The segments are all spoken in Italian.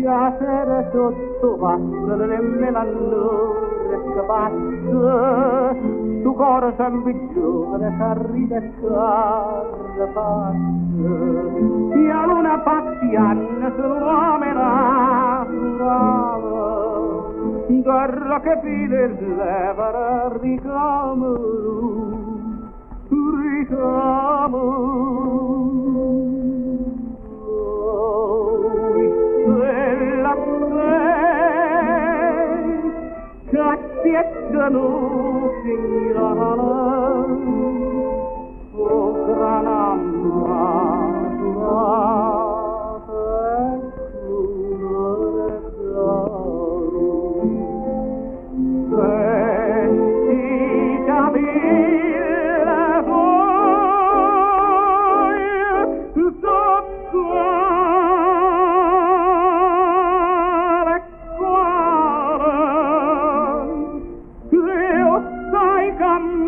La sera sotto passa nemmeno allora che passa stu cuore sempre giovane che ride e che passa la luna paziana sull'uomo naturale guarda che fine leva ricamo Cacchietano finirana o granamma durata questi capille poi sotto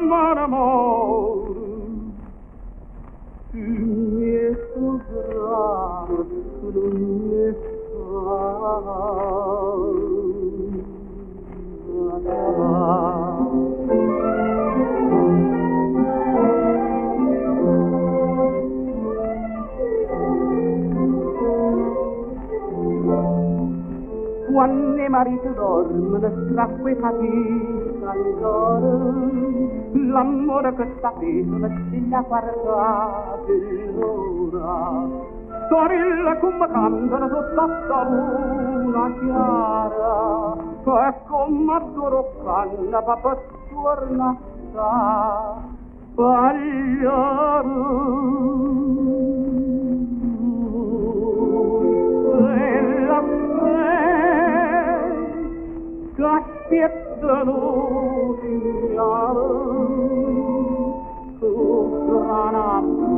mon amour, tu m'es souverain, tu m'es quando i mariti dormono strappo e fatica ancora l'amore che sta preso la sceglia guardate l'ora sorella come cantano sotto la luna chiara e come adoro canna papà torna a pagliare Cacchietano finirana, tu granamma